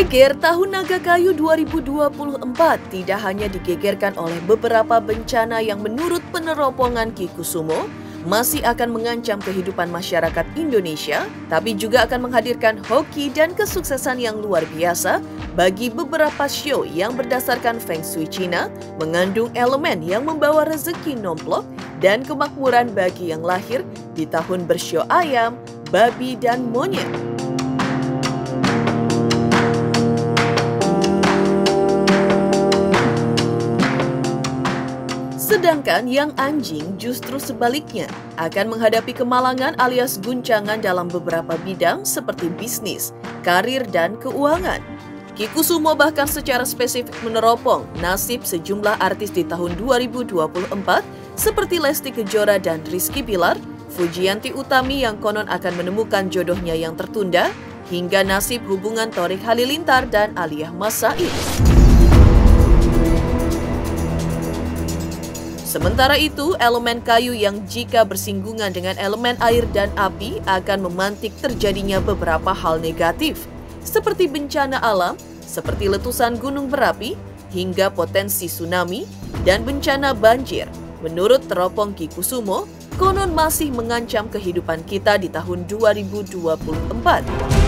Geger Tahun Naga Kayu 2024 tidak hanya digegerkan oleh beberapa bencana yang menurut peneropongan Ki Kusumo masih akan mengancam kehidupan masyarakat Indonesia, tapi juga akan menghadirkan hoki dan kesuksesan yang luar biasa bagi beberapa show yang berdasarkan Feng Shui Cina, mengandung elemen yang membawa rezeki nomplok dan kemakmuran bagi yang lahir di tahun bersio ayam, babi, dan monyet. Sedangkan yang anjing justru sebaliknya akan menghadapi kemalangan alias guncangan dalam beberapa bidang seperti bisnis, karir, dan keuangan. Ki Kusumo bahkan secara spesifik meneropong nasib sejumlah artis di tahun 2024 seperti Lesti Kejora dan Rizky Bilar, Fujianti Utami yang konon akan menemukan jodohnya yang tertunda, hingga nasib hubungan Thorik Halilintar dan Alia Mas Said. Sementara itu, elemen kayu yang jika bersinggungan dengan elemen air dan api akan memantik terjadinya beberapa hal negatif, seperti bencana alam, seperti letusan gunung berapi, hingga potensi tsunami, dan bencana banjir. Menurut teropong Ki Kusumo, konon masih mengancam kehidupan kita di tahun 2024.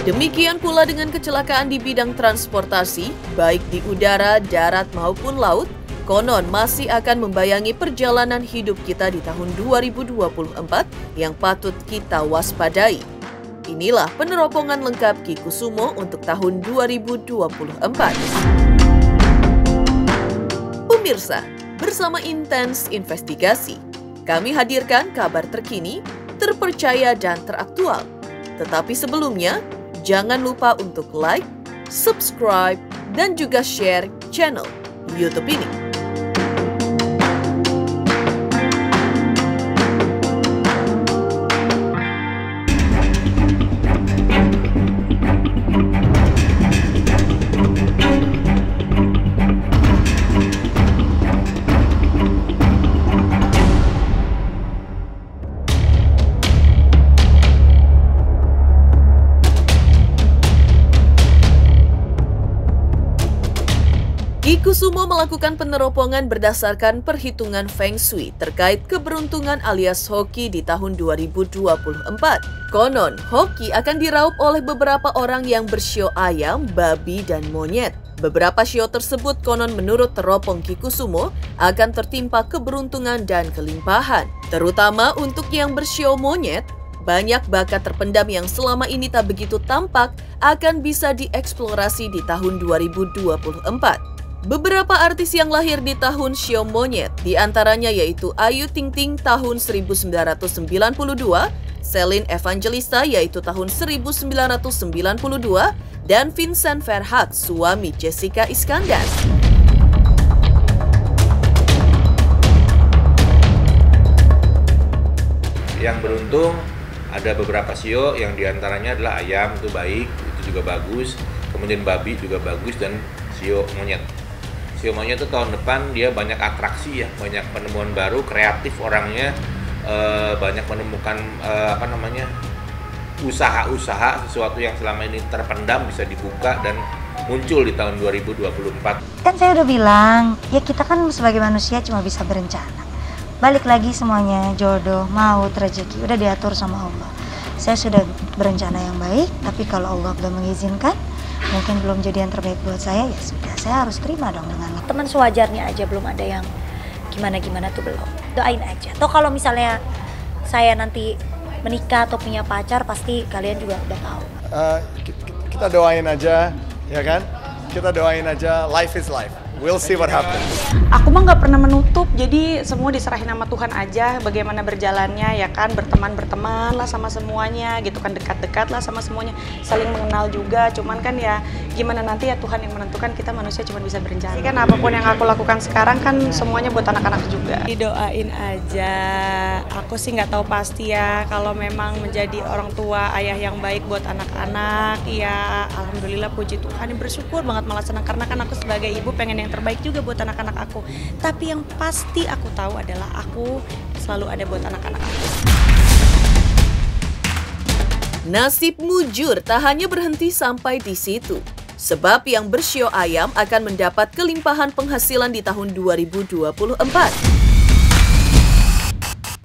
Demikian pula dengan kecelakaan di bidang transportasi, baik di udara, darat, maupun laut, konon masih akan membayangi perjalanan hidup kita di tahun 2024 yang patut kita waspadai. Inilah peneropongan lengkap Ki Kusumo untuk tahun 2024. Pemirsa, bersama Intens Investigasi, kami hadirkan kabar terkini, terpercaya, dan teraktual. Tetapi sebelumnya, jangan lupa untuk like, subscribe, dan juga share channel YouTube ini. Ki Kusumo melakukan peneropongan berdasarkan perhitungan Feng Shui terkait keberuntungan alias hoki di tahun 2024. Konon, hoki akan diraup oleh beberapa orang yang bersio ayam, babi, dan monyet. Beberapa sio tersebut konon menurut teropong Ki Kusumo akan tertimpa keberuntungan dan kelimpahan. Terutama untuk yang bersio monyet, banyak bakat terpendam yang selama ini tak begitu tampak akan bisa dieksplorasi di tahun 2024. Beberapa artis yang lahir di tahun Shio Monyet, diantaranya yaitu Ayu Ting Ting tahun 1992, Celine Evangelista yaitu tahun 1992, dan Vincent Verhaeghe, suami Jessica Iskandar. Yang beruntung ada beberapa sio yang diantaranya adalah ayam, itu baik, itu juga bagus, kemudian babi juga bagus, dan sio monyet. Sio monyet itu tahun depan dia banyak atraksi ya, banyak penemuan baru, kreatif orangnya, banyak menemukan usaha-usaha, sesuatu yang selama ini terpendam bisa dibuka dan muncul di tahun 2024. Kan saya udah bilang, ya kita kan sebagai manusia cuma bisa berencana. Balik lagi semuanya, jodoh, maut, rezeki, udah diatur sama Allah. Saya sudah berencana yang baik, tapi kalau Allah belum mengizinkan, mungkin belum jadi yang terbaik buat saya, ya sudah, saya harus terima dong dengan teman sewajarnya aja, belum ada yang gimana-gimana tuh belum. Doain aja. Atau kalau misalnya saya nanti menikah atau punya pacar, pasti kalian juga udah tahu. Kita doain aja, ya kan? Kita doain aja, life is life. We'll see what happens. Aku mah nggak pernah menutup, jadi semua diserahin sama Tuhan aja bagaimana berjalannya, ya kan, berteman lah sama semuanya gitu kan, dekat-dekat lah sama semuanya, saling mengenal juga, cuman kan ya gimana nanti ya Tuhan yang menentukan, kita manusia cuma bisa berencana. Jadi kan apapun yang aku lakukan sekarang kan semuanya buat anak-anak juga. Didoain aja, aku sih nggak tahu pasti ya, kalau memang menjadi orang tua, ayah yang baik buat anak-anak, ya alhamdulillah puji Tuhan, bersyukur banget, malah senang karena kan aku sebagai ibu pengen yang terbaik juga buat anak-anak aku. Tapi yang pasti aku tahu adalah aku selalu ada buat anak-anak aku. Nasib mujur tak hanya berhenti sampai di situ. Sebab yang bersio ayam akan mendapat kelimpahan penghasilan di tahun 2024.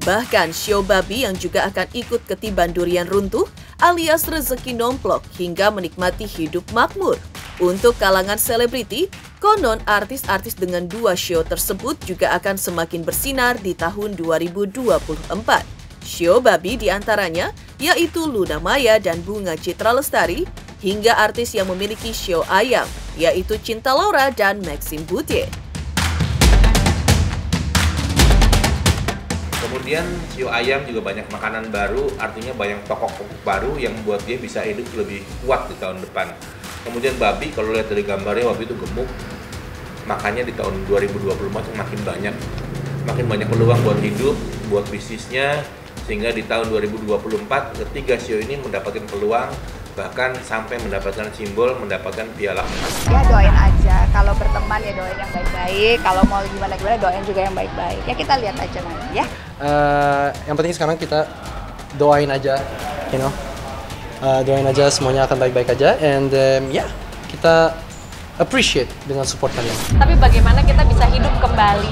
Bahkan sio babi yang juga akan ikut ketiban durian runtuh alias rezeki nomplok hingga menikmati hidup makmur. Untuk kalangan selebriti, konon artis-artis dengan 2 show tersebut juga akan semakin bersinar di tahun 2024. Show babi diantaranya yaitu Luna Maya dan Bunga Citra Lestari, hingga artis yang memiliki show ayam yaitu Cinta Laura dan Maxim Boutier. Kemudian sio ayam juga banyak makanan baru, artinya banyak pokok-pokok baru yang membuat dia bisa hidup lebih kuat di tahun depan. Kemudian babi, kalau lihat dari gambarnya babi itu gemuk, makanya di tahun 2024 makin banyak peluang buat hidup, buat bisnisnya, sehingga di tahun 2024 ketiga sio ini mendapatkan peluang, bahkan sampai mendapatkan simbol, mendapatkan piala emas. Ya doain aja, kalau berteman ya doain yang baik-baik, kalau mau gimana-gimana doain juga yang baik-baik. Ya kita lihat aja nanti ya. Yang penting sekarang kita doain aja, doain aja semuanya akan baik-baik aja, and kita appreciate dengan support kalian. Tapi bagaimana kita bisa hidup kembali,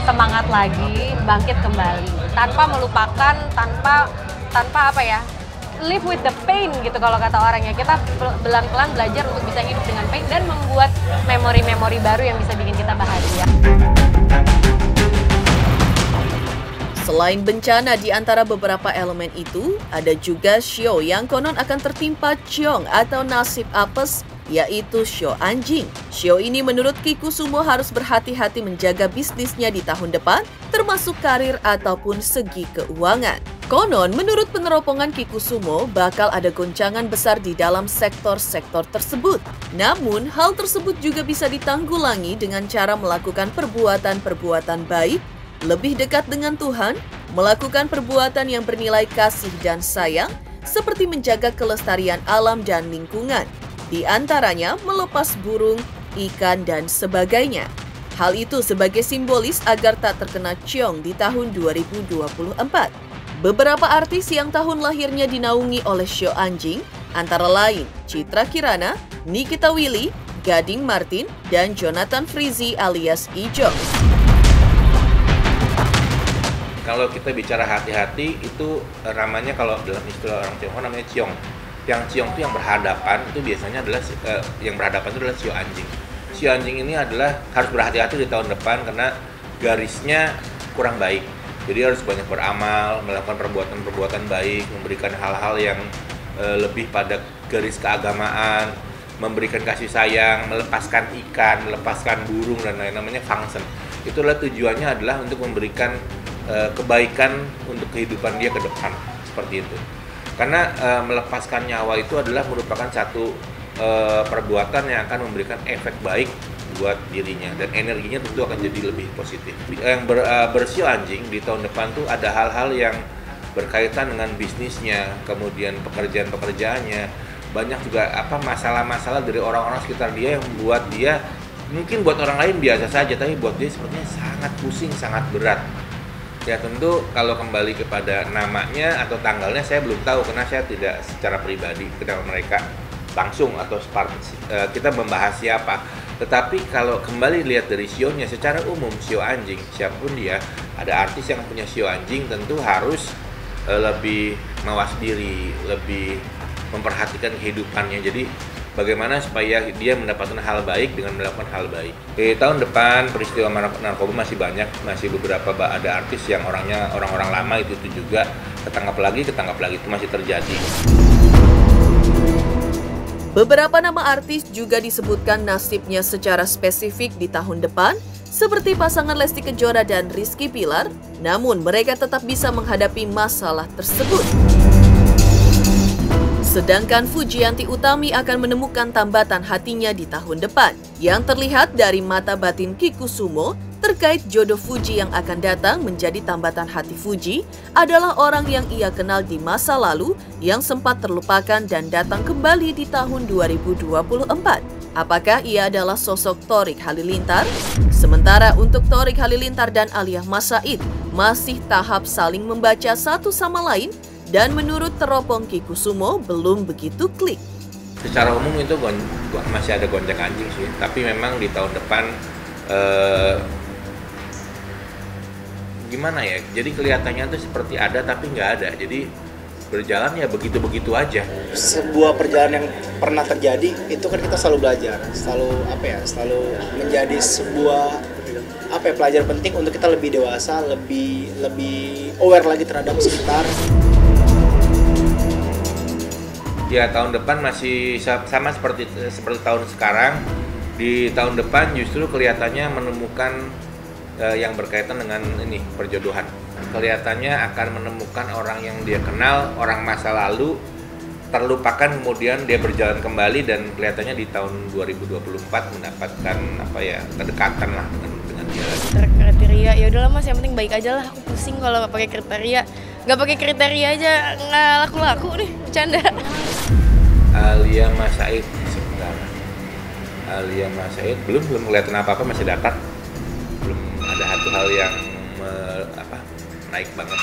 semangat lagi, bangkit kembali, tanpa melupakan, tanpa apa ya, live with the pain gitu kalau kata orangnya. Kita pelan-pelan belajar untuk bisa hidup dengan pain dan membuat memori-memori baru yang bisa bikin kita bahagia. Selain bencana di antara beberapa elemen itu, ada juga show yang konon akan tertimpa ciong atau nasib apes, yaitu show anjing. Show ini menurut Kikusumo harus berhati-hati menjaga bisnisnya di tahun depan, termasuk karir ataupun segi keuangan. Konon, menurut peneropongan Kikusumo, bakal ada goncangan besar di dalam sektor-sektor tersebut. Namun, hal tersebut juga bisa ditanggulangi dengan cara melakukan perbuatan-perbuatan baik, lebih dekat dengan Tuhan, melakukan perbuatan yang bernilai kasih dan sayang, seperti menjaga kelestarian alam dan lingkungan. Di antaranya melepas burung, ikan, dan sebagainya. Hal itu sebagai simbolis agar tak terkena ciong di tahun 2024. Beberapa artis yang tahun lahirnya dinaungi oleh show anjing, antara lain Citra Kirana, Nikita Willy, Gading Martin, dan Jonathan Frizzy alias Ijong. Kalau kita bicara hati-hati, itu namanya kalau dalam istilah orang Tionghoa namanya ciong. Yang ciong itu yang berhadapan, itu biasanya adalah sio anjing. Sio anjing ini adalah harus berhati-hati di tahun depan karena garisnya kurang baik. Jadi harus banyak beramal, melakukan perbuatan-perbuatan baik, memberikan hal-hal yang lebih pada garis keagamaan, memberikan kasih sayang, melepaskan ikan, melepaskan burung, dan lain namanya fangsen. Itulah tujuannya adalah untuk memberikan kebaikan untuk kehidupan dia ke depan, seperti itu. Karena melepaskan nyawa itu adalah merupakan satu perbuatan yang akan memberikan efek baik buat dirinya, dan energinya tentu akan jadi lebih positif. Yang bersio anjing di tahun depan tuh ada hal-hal yang berkaitan dengan bisnisnya, kemudian pekerjaannya, banyak juga masalah-masalah dari orang-orang sekitar dia yang membuat dia, mungkin buat orang lain biasa saja, tapi buat dia sepertinya sangat pusing, sangat berat. Ya tentu kalau kembali kepada namanya atau tanggalnya saya belum tahu, karena saya tidak secara pribadi kenal mereka langsung atau kita membahas siapa. Tetapi kalau kembali lihat dari sionya secara umum, sio anjing siapapun dia, ada artis yang punya sio anjing tentu harus lebih mawas diri, lebih memperhatikan kehidupannya. Jadi bagaimana supaya dia mendapatkan hal baik dengan melakukan hal baik. Di tahun depan peristiwa narkoba masih banyak, masih beberapa ada artis yang orang-orang lama itu juga ketangkap lagi itu masih terjadi. Beberapa nama artis juga disebutkan nasibnya secara spesifik di tahun depan, seperti pasangan Lesti Kejora dan Rizky Bilar, namun mereka tetap bisa menghadapi masalah tersebut. Sedangkan Fujianti Utami akan menemukan tambatan hatinya di tahun depan. Yang terlihat dari mata batin Kikusumo terkait jodoh Fuji yang akan datang menjadi tambatan hati Fuji adalah orang yang ia kenal di masa lalu yang sempat terlupakan dan datang kembali di tahun 2024. Apakah ia adalah sosok Thorik Halilintar? Sementara untuk Thorik Halilintar dan Alia Mas Said masih tahap saling membaca satu sama lain dan menurut teropong Kikusumo belum begitu klik. Secara umum itu masih ada gonjang-ganjing sih, tapi memang di tahun depan gimana ya, jadi kelihatannya tuh seperti ada tapi nggak ada, jadi berjalan ya begitu-begitu aja. Sebuah perjalanan yang pernah terjadi itu kan kita selalu belajar, selalu menjadi sebuah pelajaran penting untuk kita lebih dewasa, lebih aware lagi terhadap sekitar. Ya tahun depan masih sama seperti tahun sekarang. Di tahun depan justru kelihatannya menemukan yang berkaitan dengan ini perjodohan. Kelihatannya akan menemukan orang yang dia kenal, orang masa lalu terlupakan, kemudian dia berjalan kembali dan kelihatannya di tahun 2024 mendapatkan kedekatan lah dengan dia. Kriteria ya udahlah Mas, yang penting baik aja lah. Aku pusing kalau nggak pakai kriteria. Nggak pakai kriteria aja nggak laku-laku nih, bercanda. Alia Mas Said sebentar. Alia Mas Said belum kelihatan apa-apa, masih datar. Belum ada satu hal yang naik banget.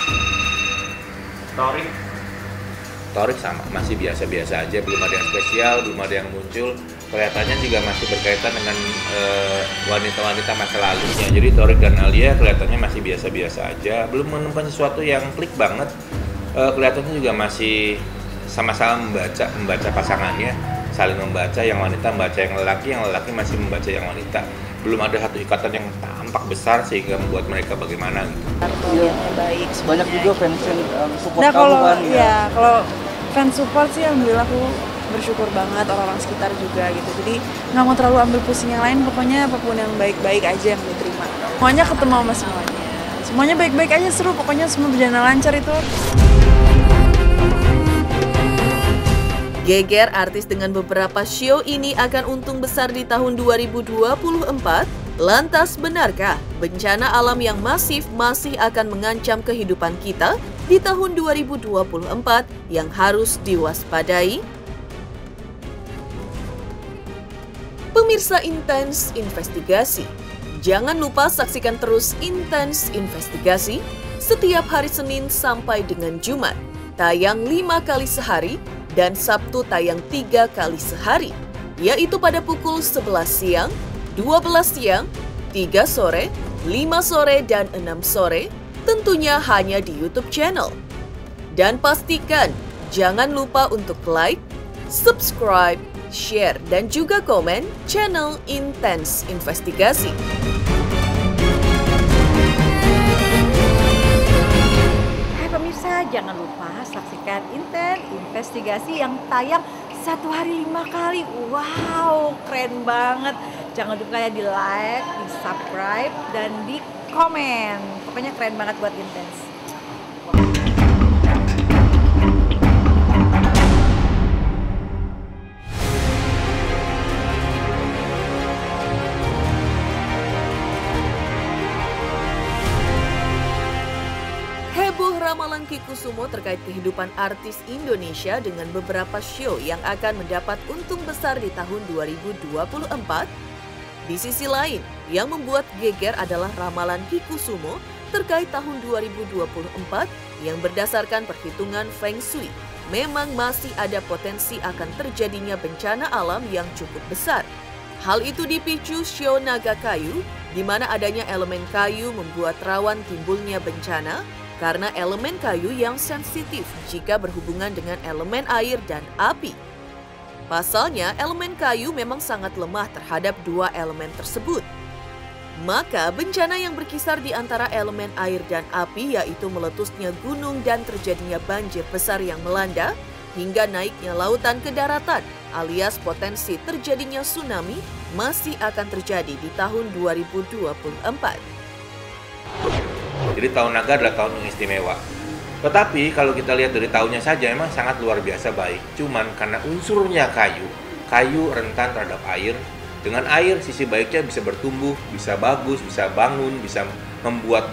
Torik sama, masih biasa-biasa aja, belum ada yang spesial, belum ada yang muncul. Kelihatannya juga masih berkaitan dengan wanita-wanita masa lalunya. Jadi Torik dan Alia kelihatannya masih biasa-biasa aja, belum menemukan sesuatu yang klik banget. Kelihatannya juga masih sama-sama membaca pasangannya, saling membaca, yang wanita membaca yang lelaki masih membaca yang wanita. Belum ada satu ikatan yang tampak besar sehingga membuat mereka bagaimana gitu. Yang baik. Banyak juga fans support kamu kan ya. Ya, kalau fans support sih alhamdulillah aku bersyukur banget, orang-orang sekitar juga gitu. Jadi nggak mau terlalu ambil pusing yang lain, pokoknya apapun yang baik-baik aja yang diterima. Semuanya ketemu sama semuanya. Semuanya baik-baik aja, seru, pokoknya semua berjalan lancar itu. Geger, artis dengan beberapa show ini akan untung besar di tahun 2024. Lantas benarkah bencana alam yang masif masih akan mengancam kehidupan kita di tahun 2024 yang harus diwaspadai? Pemirsa Intens Investigasi, jangan lupa saksikan terus Intens Investigasi setiap hari Senin sampai dengan Jumat, tayang 5 kali sehari, dan Sabtu tayang 3 kali sehari, yaitu pada pukul 11 siang, 12 siang, 3 sore, 5 sore, dan 6 sore, tentunya hanya di YouTube channel. Dan pastikan jangan lupa untuk like, subscribe, share, dan juga komen channel Intens Investigasi. Pemirsa, jangan lupa saksikan Intens Investigasi yang tayang 1 hari 5 kali. Wow, keren banget. Jangan lupa ya di like, di subscribe, dan di komen. Pokoknya keren banget buat Intens. Ramalan Kikusumo terkait kehidupan artis Indonesia dengan beberapa show yang akan mendapat untung besar di tahun 2024. Di sisi lain, yang membuat geger adalah ramalan Kikusumo terkait tahun 2024 yang berdasarkan perhitungan Feng Shui. Memang masih ada potensi akan terjadinya bencana alam yang cukup besar. Hal itu dipicu show Naga Kayu, di mana adanya elemen kayu membuat rawan timbulnya bencana, karena elemen kayu yang sensitif jika berhubungan dengan elemen air dan api. Pasalnya, elemen kayu memang sangat lemah terhadap dua elemen tersebut. Maka, bencana yang berkisar di antara elemen air dan api, yaitu meletusnya gunung dan terjadinya banjir besar yang melanda, hingga naiknya lautan ke daratan, alias potensi terjadinya tsunami, masih akan terjadi di tahun 2024. Jadi tahun naga adalah tahun yang istimewa. Tetapi kalau kita lihat dari tahunnya saja memang sangat luar biasa baik. Cuman karena unsurnya kayu rentan terhadap air. Dengan air sisi baiknya bisa bertumbuh, bisa bagus, bisa bangun, bisa membuat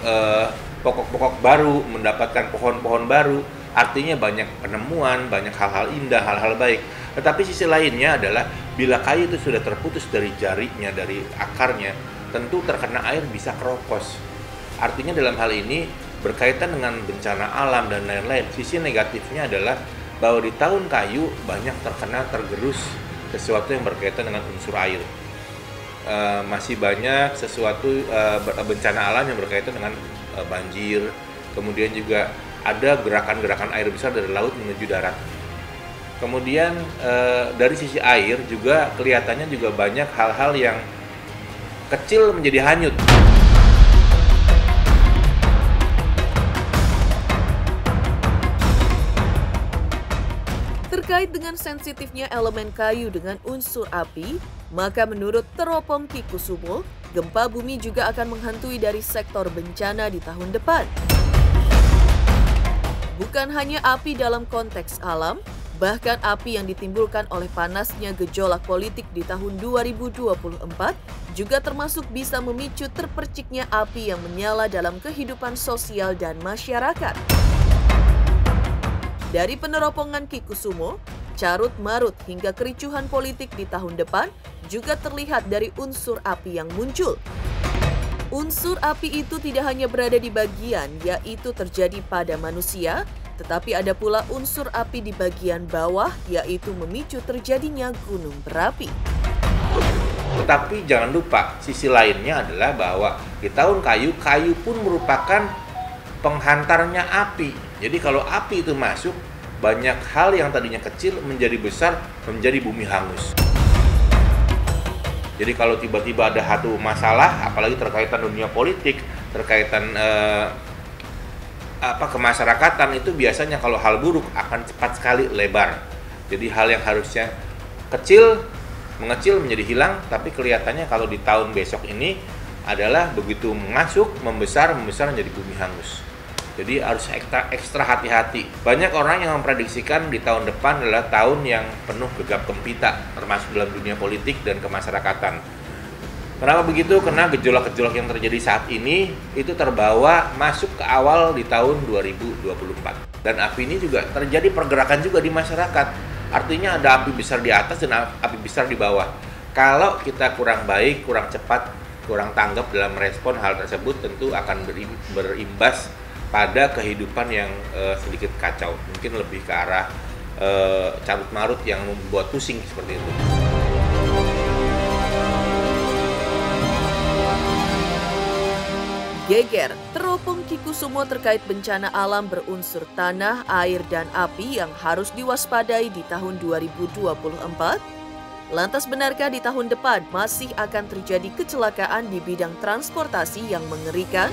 pokok-pokok baru, mendapatkan pohon-pohon baru. Artinya banyak penemuan, banyak hal-hal indah, hal-hal baik. Tetapi sisi lainnya adalah bila kayu itu sudah terputus dari jarinya, dari akarnya, tentu terkena air bisa keropos. Artinya dalam hal ini berkaitan dengan bencana alam dan lain-lain. Sisi negatifnya adalah bahwa di tahun kayu banyak tergerus sesuatu yang berkaitan dengan unsur air. Masih banyak sesuatu bencana alam yang berkaitan dengan banjir, kemudian juga ada gerakan-gerakan air besar dari laut menuju darat. Kemudian dari sisi air juga kelihatannya juga banyak hal-hal yang kecil menjadi hanyut. Terkait dengan sensitifnya elemen kayu dengan unsur api, maka menurut Teropong Ki Kusumo, gempa bumi juga akan menghantui dari sektor bencana di tahun depan. Bukan hanya api dalam konteks alam, bahkan api yang ditimbulkan oleh panasnya gejolak politik di tahun 2024 juga termasuk bisa memicu terperciknya api yang menyala dalam kehidupan sosial dan masyarakat. Dari peneropongan Ki Kusumo, carut-marut hingga kericuhan politik di tahun depan juga terlihat dari unsur api yang muncul. Unsur api itu tidak hanya berada di bagian, yaitu terjadi pada manusia, tetapi ada pula unsur api di bagian bawah, yaitu memicu terjadinya gunung berapi. Tetapi jangan lupa, sisi lainnya adalah bahwa di tahun kayu, kayu pun merupakan penghantarnya api. Jadi kalau api itu masuk, banyak hal yang tadinya kecil menjadi besar, menjadi bumi hangus. Jadi kalau tiba-tiba ada satu masalah, apalagi terkaitan dunia politik, terkaitan kemasyarakatan, itu biasanya kalau hal buruk akan cepat sekali lebar. Jadi hal yang harusnya kecil, mengecil menjadi hilang, tapi kelihatannya kalau di tahun besok ini adalah begitu masuk, membesar menjadi bumi hangus. Jadi harus ekstra hati-hati. Banyak orang yang memprediksikan di tahun depan adalah tahun yang penuh gegap gempita, termasuk dalam dunia politik dan kemasyarakatan. Kenapa begitu? Karena gejolak-gejolak yang terjadi saat ini itu terbawa masuk ke awal di tahun 2024. Dan api ini juga terjadi pergerakan juga di masyarakat. Artinya ada api besar di atas dan api besar di bawah. Kalau kita kurang baik, kurang cepat, kurang tanggap dalam merespon hal tersebut, tentu akan berimbas pada kehidupan yang sedikit kacau, mungkin lebih ke arah carut-marut yang membuat pusing seperti itu. Geger, Teropong Ki Kusumo terkait bencana alam berunsur tanah, air, dan api yang harus diwaspadai di tahun 2024. Lantas benarkah di tahun depan masih akan terjadi kecelakaan di bidang transportasi yang mengerikan?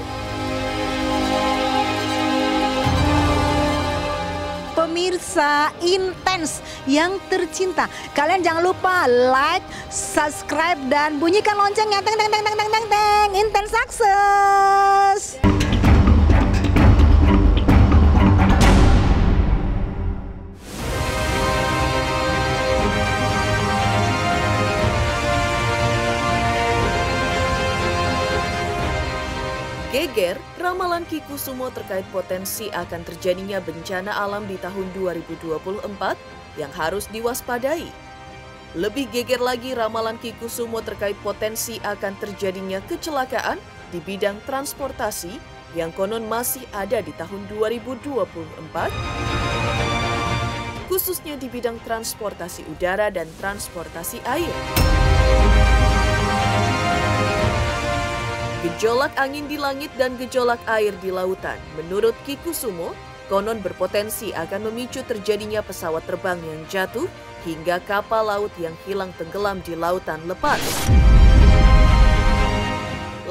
Pemirsa Intens yang tercinta, kalian jangan lupa like, subscribe, dan bunyikan loncengnya. Teng teng teng teng teng teng. Intens sukses. Geger, ramalan Ki Kusumo terkait potensi akan terjadinya bencana alam di tahun 2024 yang harus diwaspadai. Lebih geger lagi ramalan Ki Kusumo terkait potensi akan terjadinya kecelakaan di bidang transportasi yang konon masih ada di tahun 2024, khususnya di bidang transportasi udara dan transportasi air. Gejolak angin di langit dan gejolak air di lautan, menurut Ki Kusumo, konon berpotensi akan memicu terjadinya pesawat terbang yang jatuh hingga kapal laut yang hilang tenggelam di lautan lepas.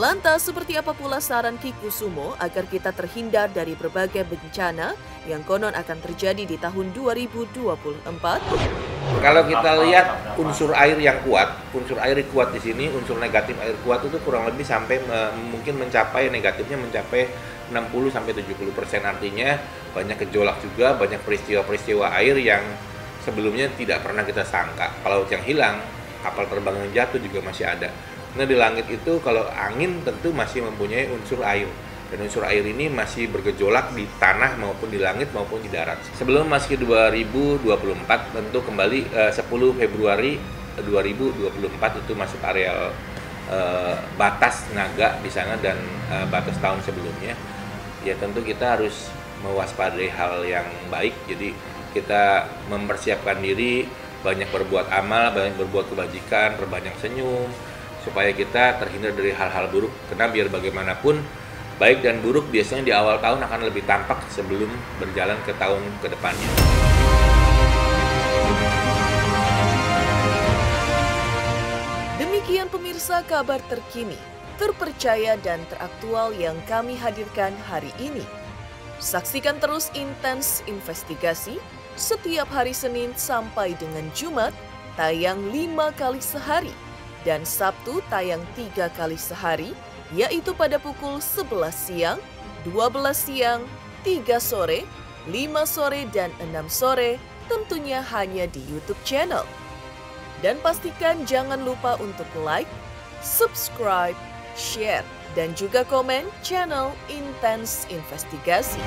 Lantas, seperti apa pula saran Ki Kusumo agar kita terhindar dari berbagai bencana yang konon akan terjadi di tahun 2024? Kalau kita lihat unsur air yang kuat, unsur air kuat di sini, unsur negatif air kuat itu kurang lebih sampai mungkin mencapai negatifnya mencapai 60-70%. Artinya banyak gejolak juga, banyak peristiwa-peristiwa air yang sebelumnya tidak pernah kita sangka. Pelaut yang hilang, kapal terbang yang jatuh juga masih ada. Nah di langit itu kalau angin tentu masih mempunyai unsur air. Dan unsur air ini masih bergejolak di tanah maupun di langit maupun di darat. Sebelum masuk 2024 tentu kembali 10 Februari 2024 itu masuk areal batas naga di sana dan batas tahun sebelumnya. ya tentu kita harus mewaspadai hal yang baik. Jadi kita mempersiapkan diri, banyak berbuat amal, banyak berbuat kebajikan, perbanyak senyum, supaya kita terhindar dari hal-hal buruk. Karena biar bagaimanapun, baik dan buruk biasanya di awal tahun akan lebih tampak sebelum berjalan ke tahun ke depannya. Demikian pemirsa kabar terkini, terpercaya dan teraktual yang kami hadirkan hari ini. Saksikan terus Intens Investigasi setiap hari Senin sampai dengan Jumat, tayang 5 kali sehari, dan Sabtu tayang 3 kali sehari, yaitu pada pukul 11 siang, 12 siang, 3 sore, 5 sore, dan 6 sore, tentunya hanya di YouTube channel. Dan pastikan jangan lupa untuk like, subscribe, share, dan juga komen channel Intens Investigasi.